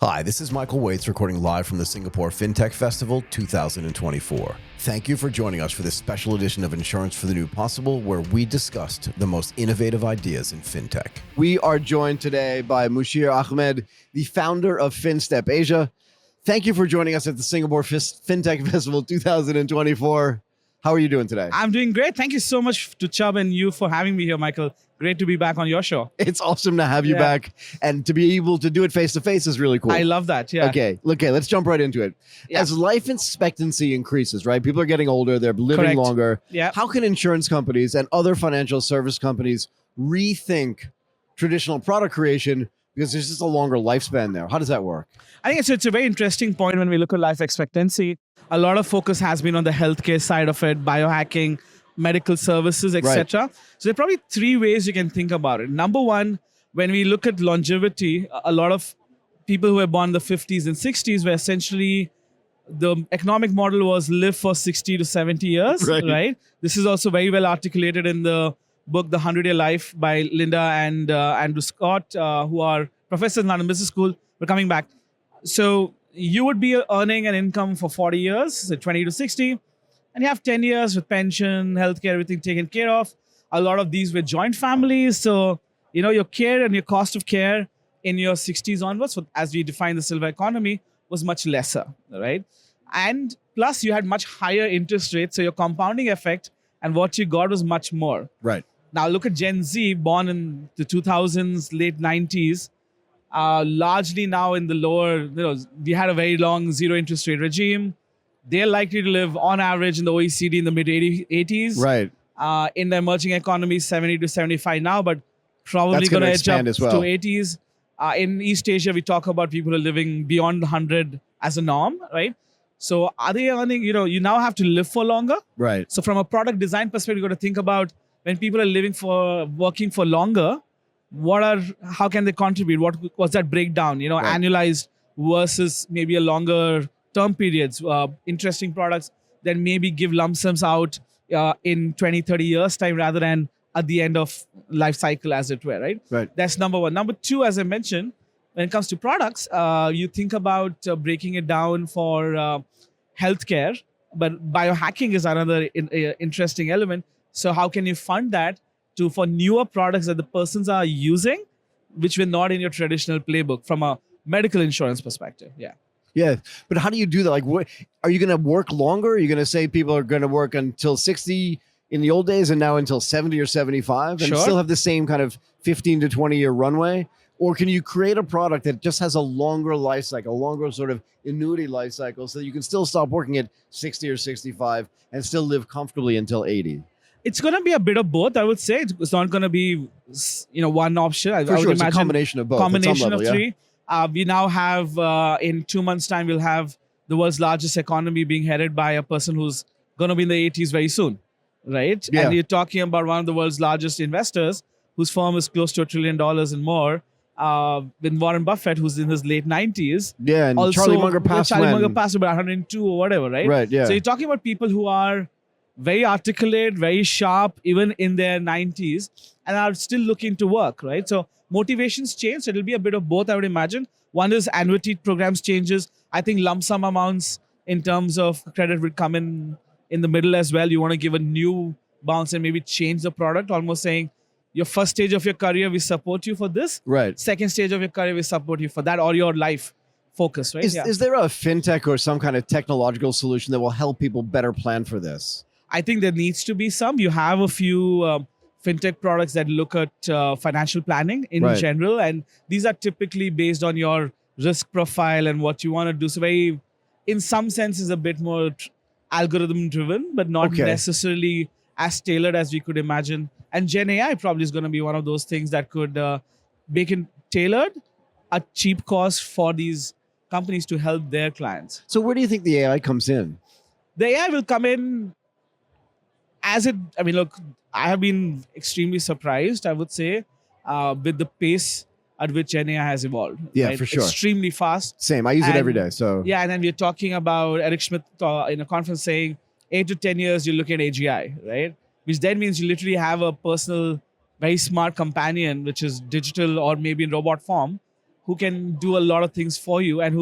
Hi, this is Michael Waits recording live from the Singapore FinTech Festival 2024. Thank you for joining us for this special edition of Insurance for the New Possible, where we discussed the most innovative ideas in FinTech. We are joined today by Musheer Ahmed, the founder of FinStep Asia. Thank you for joining us at the Singapore FinTech Festival 2024. How are you doing today? I'm doing great. Thank you so much to Chubb and you for having me here, Michael. Great to be back on your show. It's awesome to have you back, and to be able to do it face-to-face is really cool. I love that, yeah. Okay, let's jump right into it. Yeah. As life expectancy increases, right? People are getting older, they're living Correct. longer. Yeah. How can insurance companies and other financial service companies rethink traditional product creation because there's just a longer lifespan there? How does that work? I think it's a very interesting point when we look at life expectancy. A lot of focus has been on the healthcare side of it, biohacking, medical services, etc. Right. So there are probably three ways you can think about it. Number one, when we look at longevity, a lot of people who were born in the 50s and 60s were essentially, the economic model was live for 60 to 70 years, right? This is also very well articulated in the book, The 100-Year Life by Linda and Andrew Scott, who are professors in London Business School. We're coming back. So you would be earning an income for 40 years, so 20 to 60, and you have 10 years with pension, healthcare, everything taken care of. A lot of these were joint families. So, your care and your cost of care in your 60s onwards, as we define the silver economy, was much lesser, right? And plus you had much higher interest rates. So your compounding effect and what you got was much more. Right. Now look at Gen Z, born in the 2000s, late 90s, largely now in the lower, we had a very long zero interest rate regime. They're likely to live on average in the OECD in the mid 80s. Right. In the emerging economies, 70 to 75 now, but probably going to edge up as well. to 80s. In East Asia, we talk about people who are living beyond 100 as a norm, right? So are they earning, you now have to live for longer. Right. So from a product design perspective, you've got to think about when people are working for longer, how can they contribute? What's that breakdown? Annualized versus maybe a longer term periods, interesting products that maybe give lump sums out in 20, 30 years time rather than at the end of life cycle, as it were, right? Right. That's number one. Number two, as I mentioned, when it comes to products, you think about breaking it down for healthcare, but biohacking is another interesting element. So how can you fund that for newer products that the persons are using, which were not in your traditional playbook from a medical insurance perspective? Yeah. Yeah, but how do you do that? Like, what are you going to work longer? Are you going to say people are going to work until 60 in the old days and now until 70 or 75 and still have the same kind of 15 to 20 year runway? Or can you create a product that just has a longer life cycle, a longer sort of annuity life cycle, so that you can still stop working at 60 or 65 and still live comfortably until 80? It's going to be a bit of both, I would say. It's not going to be, one option. I would it's imagine a combination of both. Combination level, of three. We now have, in 2 months' time, we'll have the world's largest economy being headed by a person who's going to be in the 80s very soon, right? Yeah. And you're talking about one of the world's largest investors whose firm is close to $1 trillion and more, with Warren Buffett, who's in his late 90s. Yeah, and also, Charlie Munger passed about 102 or whatever, right? Right, yeah. So you're talking about people who are very articulate, very sharp, even in their 90s, and are still looking to work, right? So motivations change. So it'll be a bit of both, I would imagine. One is annuity programs changes. I think lump sum amounts in terms of credit would come in the middle as well. You want to give a new bounce and maybe change the product, almost saying, your first stage of your career, we support you for this. Right. Second stage of your career, we support you for that, or your life focus, right? Is there a fintech or some kind of technological solution that will help people better plan for this? I think there needs to be some. You have a few fintech products that look at financial planning in general, and these are typically based on your risk profile and what you want to do. So very, in some sense, is a bit more algorithm driven, but not necessarily as tailored as we could imagine. And Gen AI probably is going to be one of those things that could make it tailored at cheap cost for these companies to help their clients. So where do you think the AI comes in? The AI will come in look, I have been extremely surprised, I would say, with the pace at which Gen AI has evolved. Yeah, for sure. Extremely fast. Same. I use it every day. So yeah, and then we're talking about Eric Schmidt in a conference saying 8 to 10 years, you look at AGI, right? Which then means you literally have a personal, very smart companion, which is digital or maybe in robot form, who can do a lot of things for you and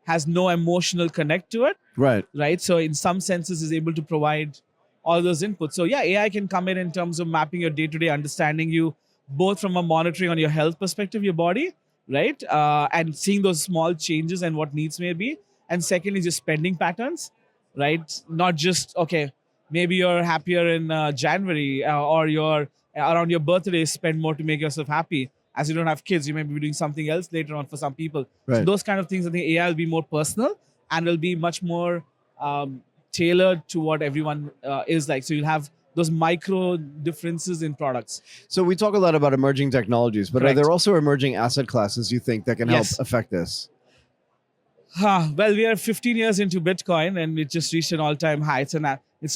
has no emotional connect to it, right? So in some senses is able to provide all those inputs. So yeah, AI can come in terms of mapping your day-to-day, understanding you both from a monitoring on your health perspective, your body, right? And seeing those small changes and what needs may be. And secondly, just spending patterns, right? Not just, okay, maybe you're happier in January or you're around your birthday, spend more to make yourself happy. As you don't have kids, you may be doing something else later on for some people. So those kind of things, I think AI will be more personal and will be much more tailored to what everyone is like. So you'll have those micro differences in products. So we talk a lot about emerging technologies, but Correct. are there also emerging asset classes you think that can help affect this? Well, we are 15 years into Bitcoin and it just reached an all-time high. It's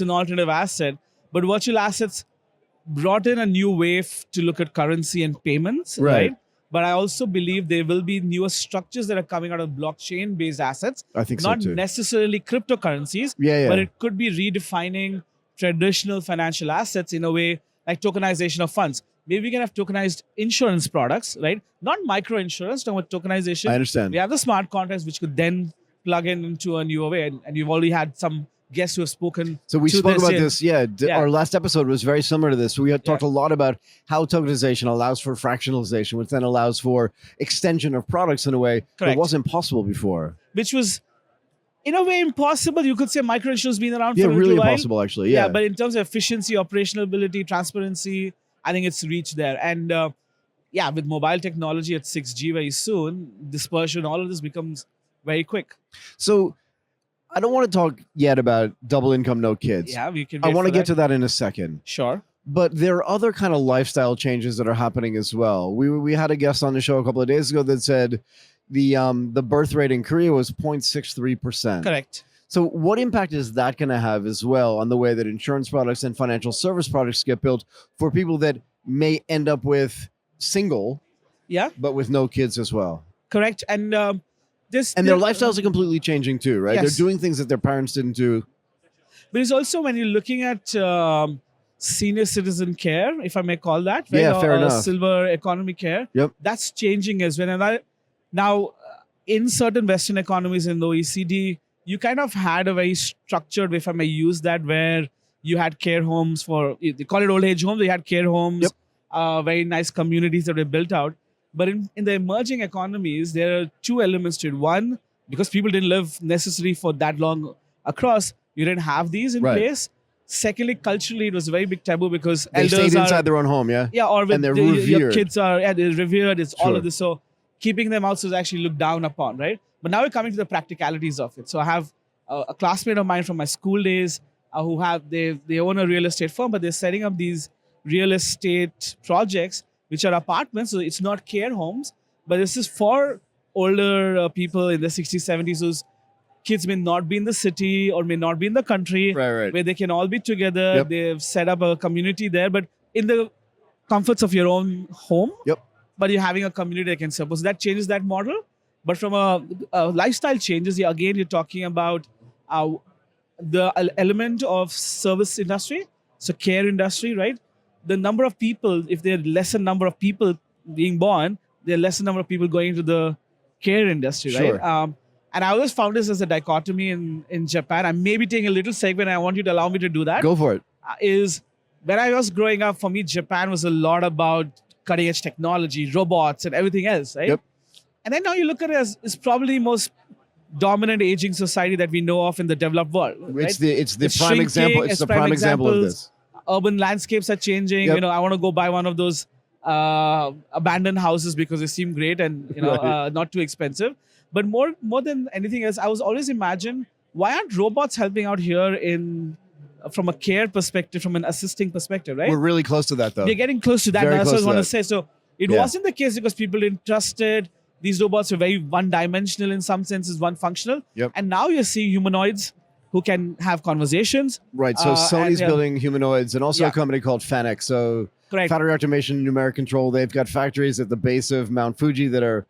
an alternative asset, but virtual assets brought in a new wave to look at currency and payments, right? But I also believe there will be newer structures that are coming out of blockchain-based assets. I think so not too. necessarily cryptocurrencies, but it could be redefining traditional financial assets in a way like tokenization of funds. Maybe we can have tokenized insurance products, right? Not micro insurance, but tokenization. I understand. We have the smart contracts which could then plug into a newer way. And you've already had some guests who have spoken. So we spoke about this. Our last episode was very similar to this. We had talked a lot about how tokenization allows for fractionalization, which then allows for extension of products in a way that wasn't possible before. Which was, in a way, impossible. You could say microinsurance been around for a really while. impossible, actually. Yeah, but in terms of efficiency, operationality, transparency, I think it's reached there. And with mobile technology at 6G very soon, dispersion, all of this becomes very quick. So I don't want to talk yet about double income, no kids. Yeah, we can. I want to get to that in a second. Sure. But there are other kind of lifestyle changes that are happening as well. We had a guest on the show a couple of days ago that said the birth rate in Korea was 0.63%. Correct. So what impact is that going to have as well on the way that insurance products and financial service products get built for people that may end up with single, but with no kids as well? Correct. And their lifestyles are completely changing too, right? Yes. They're doing things that their parents didn't do. But it's also when you're looking at senior citizen care, if I may call that, right? Yeah, fair enough. Silver economy care. Yep. That's changing as well. And now, in certain Western economies in the OECD, you kind of had a very structured, if I may use that, where you had care homes they call it old age homes, they had care homes, very nice communities that were built out. But in the emerging economies, there are two elements to it. One, because people didn't live necessarily for that long across, you didn't have these in place. Secondly, culturally, it was a very big taboo because they elders stayed inside their own home, or with and they're revered. Your kids are they're revered. It's all of this. So keeping them out is actually looked down upon, right? But now we're coming to the practicalities of it. So I have a classmate of mine from my school days who they own a real estate firm, but they're setting up these real estate projects which are apartments. So it's not care homes, but this is for older people in the 60s, 70s whose kids may not be in the city or may not be in the country, where they can all be together. They've set up a community there, but in the comforts of your own home. But you're having a community that can support. So that changes that model. But from a lifestyle changes, again, you're talking about the element of service industry, so care industry, right? The number of people, if there are lesser number of people being born, there are lesser number of people going into the care industry, right? And I always found this as a dichotomy in Japan. I may be taking a little segue, and I want you to allow me to do that. Go for it. Is when I was growing up, for me, Japan was a lot about cutting edge technology, robots, and everything else, right? And then now you look at it as it's probably the most dominant aging society that we know of in the developed world. Right? It's the prime example. It's the prime example of this. Urban landscapes are changing. I want to go buy one of those abandoned houses because they seem great and not too expensive. But more than anything else, I was always imagine why aren't robots helping out here from a care perspective, from an assisting perspective, right? We're really close to that, though. We're getting close to that. That's what I want to say. So it wasn't the case because people didn't trust it. These robots were very one-dimensional in some senses, one-functional. And now you're seeing humanoids who can have conversations. Right. So Sony's building humanoids and also a company called FinTech. So factory automation, numeric control. They've got factories at the base of Mount Fuji there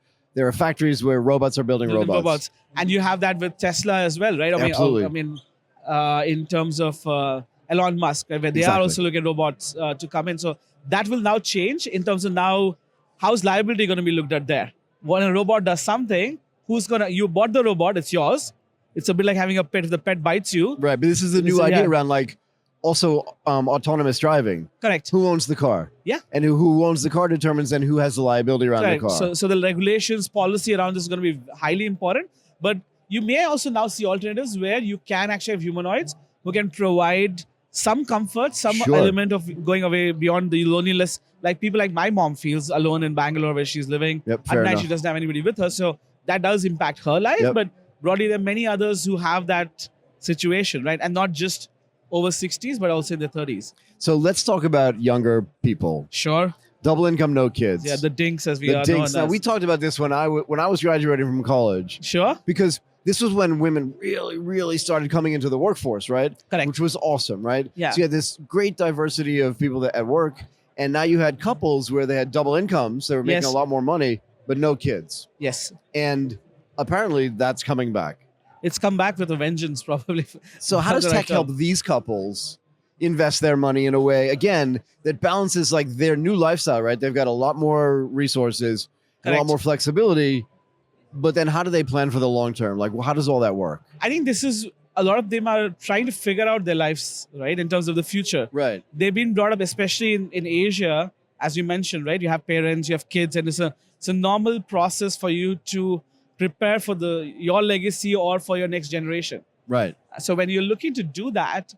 are factories where robots are building robots. And you have that with Tesla as well, right? Absolutely. I mean, in terms of Elon Musk, right, where they are also looking at robots to come in. So that will now change in terms of now how's liability going to be looked at there? when a robot does something, you bought the robot, it's yours. It's a bit like having a pet. If the pet bites you. Right, but this is the new idea around like also autonomous driving. Correct. Who owns the car? Yeah. And who owns the car determines then who has the liability around the car. So the regulations, policy around this is going to be highly important. But you may also now see alternatives where you can actually have humanoids who can provide some comfort, some element of going away beyond the loneliness. Like people like my mom feels alone in Bangalore where she's living. Yep, At night enough. she doesn't have anybody with her. So that does impact her life. Yep. But broadly, there are many others who have that situation, right? And not just over 60s, but also in their 30s. So let's talk about younger people. Sure. Double income, no kids. Yeah, the dinks as we are The known dinks. Now, as. we talked about this when I was graduating from college. Sure. Because this was when women really, really started coming into the workforce, right? Correct. Which was awesome, right? Yeah. So you had this great diversity of people that at work, and now you had couples where they had double incomes. They were making Yes. a lot more money, but no kids. Yes. And apparently that's coming back. It's come back with a vengeance, probably. So how does That's what I tech help felt. these couples invest their money in a way, again, that balances like their new lifestyle, right? They've got a lot more resources, a lot Correct. more flexibility, but then how do they plan for the long term? Like, how does all that work? I think this is a lot of them are trying to figure out their lives, right, in terms of the future. Right. They've been brought up, especially in Asia, as you mentioned, right? You have parents, you have kids, and it's a normal process for you to prepare for your legacy or for your next generation. Right. So when you're looking to do that,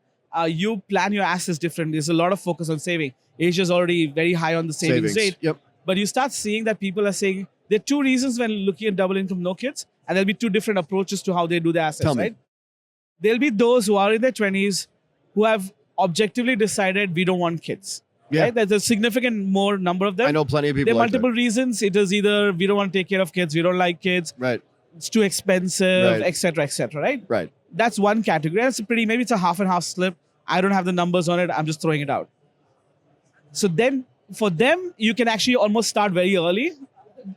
you plan your assets differently. There's a lot of focus on saving. Asia's already very high on the savings rate. Yep. But you start seeing that people are saying there are two reasons when looking at double income, no kids, and there'll be two different approaches to how they do their assets, Tell me. right? There'll be those who are in their 20s who have objectively decided we don't want kids. Yeah. Right? There's a significant more number of them. I know plenty of people There are like multiple reasons. It is either we don't want to take care of kids, we don't like kids, that. Right. it's too expensive, Right. etc., right? Right. That's one category. That's maybe it's a half and half slip. I don't have the numbers on it. I'm just throwing it out. So then for them, you can actually almost start very early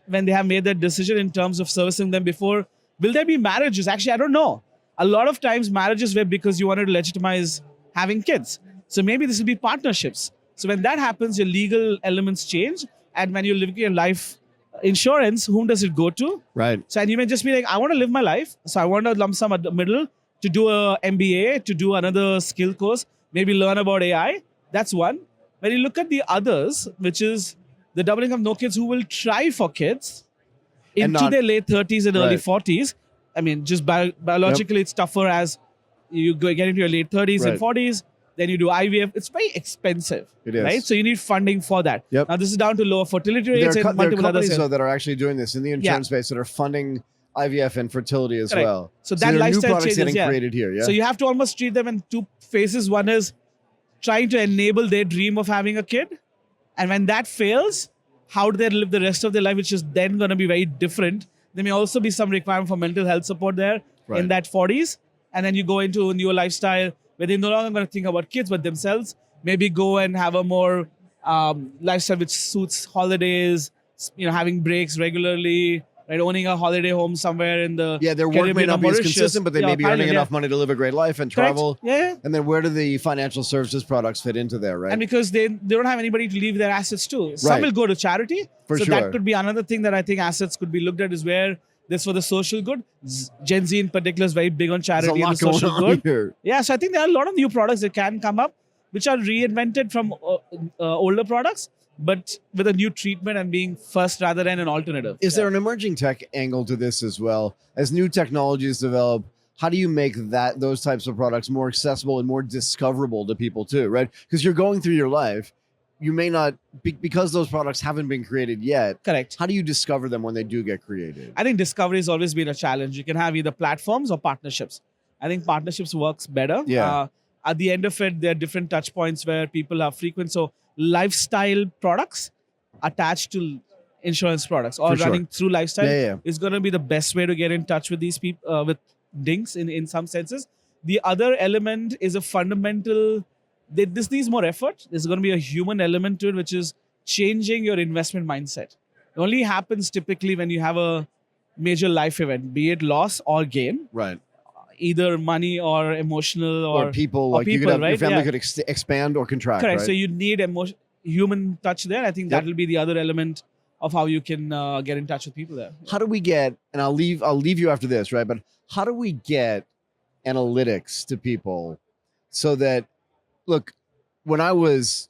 when they have made that decision in terms of servicing them before. Will there be marriages? Actually, I don't know. A lot of times marriages were because you wanted to legitimize having kids. So maybe this will be partnerships. So when that happens, your legal elements change. And when you're living your life insurance, whom does it go to? Right. So and you may just be like, I want to live my life. So I want a lump sum at the middle to do a MBA, to do another skill course, maybe learn about AI. That's one. When you look at the others, which is the double income no kids who will try for kids And into not- their late 30s and early Right. 40s. I mean, just biologically, it's tougher as you get into your late 30s and Right. 40s. Then you do IVF. It's very expensive. It is. Right? So you need funding for that. Yep. Now, this is down to lower fertility rates There are and multiple companies others. though, that are actually doing this in the insurance space that are funding IVF and fertility as Correct. well. So that there are new lifestyle products changes, getting yeah. created here. Yeah. So you have to almost treat them in two phases. One is trying to enable their dream of having a kid. And when that fails, how do they live the rest of their life, which is then going to be very different. There may also be some requirement for mental health support there Right. in that 40s. And then you go into a newer lifestyle where they're no longer going to think about kids, but themselves. Maybe go and have a more lifestyle which suits holidays, having breaks regularly, right? Owning a holiday home somewhere in the Their work may Caribbean or not be as Mauritius. consistent, but they may be earning enough money to live a great life and Correct. travel. Yeah. And then where do the financial services products fit into there, right? And because they don't have anybody to leave their assets to. Some Right. will go to charity. For so sure. that could be another thing that I think assets could be looked at is where this for the social good. Gen Z in particular is very big on There's charity a and lot the going social on good. here. Yeah, so I think there are a lot of new products that can come up, which are reinvented from older products, but with a new treatment and being first rather than an alternative. Is there an emerging tech angle to this as well? As new technologies develop, how do you make those types of products more accessible and more discoverable to people too, right? Because you're going through your life, you may not, because those products haven't been created yet, Correct. how do you discover them when they do get created? I think discovery has always been a challenge. You can have either platforms or partnerships. I think partnerships works better. Yeah. At the end of it, there are different touch points where people are frequent. So lifestyle products attached to insurance products or For sure. running through lifestyle Yeah. is going to be the best way to get in touch with these people, with dinks in some senses. The other element is a fundamental, this needs more effort. There's going to be a human element to it, which is changing your investment mindset. It only happens typically when you have a major life event, be it loss or gain, Right. either money or emotional Or people, like you could have, your family could expand or contract, Correct. right? So you need human touch there. I think that will be the other element of how you can get in touch with people there. How do we get, and I'll leave you after this, right? But how do we get analytics to people so that, look, when I was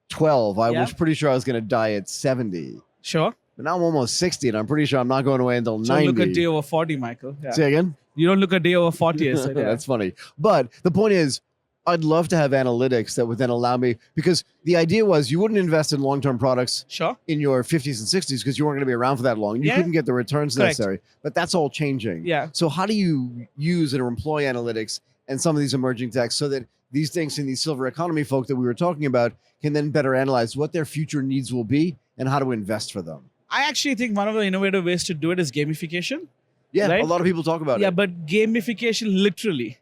12, I was pretty sure I was going to die at 70. Sure. But now I'm almost 60, and I'm pretty sure I'm not going away until 90. Don't look a day over 40, Michael. Yeah. Say again? You don't look a day over 40. I said, yeah. That's funny. But the point is, I'd love to have analytics that would then allow me, because the idea was you wouldn't invest in long-term products in your 50s and 60s because you weren't going to be around for that long. You couldn't get the returns necessary. But that's all changing. Yeah. So how do you use and employ analytics and some of these emerging techs so that these things in these silver economy folk that we were talking about can then better analyze what their future needs will be and how to invest for them? I actually think one of the innovative ways to do it is gamification. Yeah, right? A lot of people talk about it. Yeah, but gamification literally,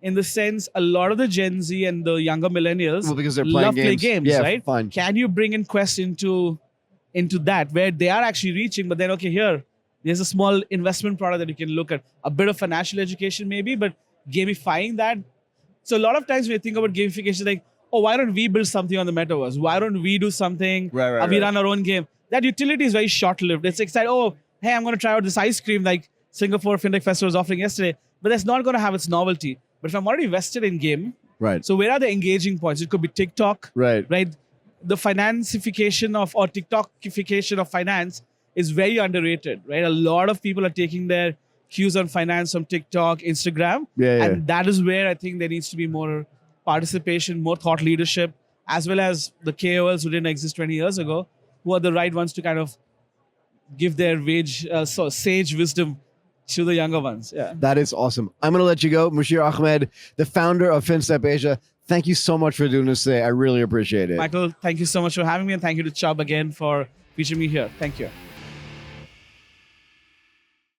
in the sense a lot of the Gen Z and the younger millennials because they're love playing play games, yeah, right? Fine. Can you bring in Quest into that where they are actually reaching, but then there's a small investment product that you can look at, a bit of financial education maybe, but gamifying that. So a lot of times when you think about gamification, like, oh, why don't we build something on the metaverse? Why don't we do something? We run our own game. That utility is very short-lived. It's exciting. Oh, hey, I'm going to try out this ice cream like Singapore FinTech Festival was offering yesterday, but that's not going to have its novelty. But if I'm already invested in game, right? So where are the engaging points? It could be TikTok, right? The financification or TikTokification of finance is very underrated, right? A lot of people are taking their cues on finance from TikTok, Instagram, and that is where I think there needs to be more participation, more thought leadership, as well as the KOLs who didn't exist 20 years ago, who are the right ones to kind of give their sage wisdom to the younger ones. Yeah, that is awesome. I'm going to let you go. Musheer Ahmed, the founder of FinStep Asia. Thank you so much for doing this today. I really appreciate it. Michael, thank you so much for having me, and thank you to Chubb again for featuring me here. Thank you.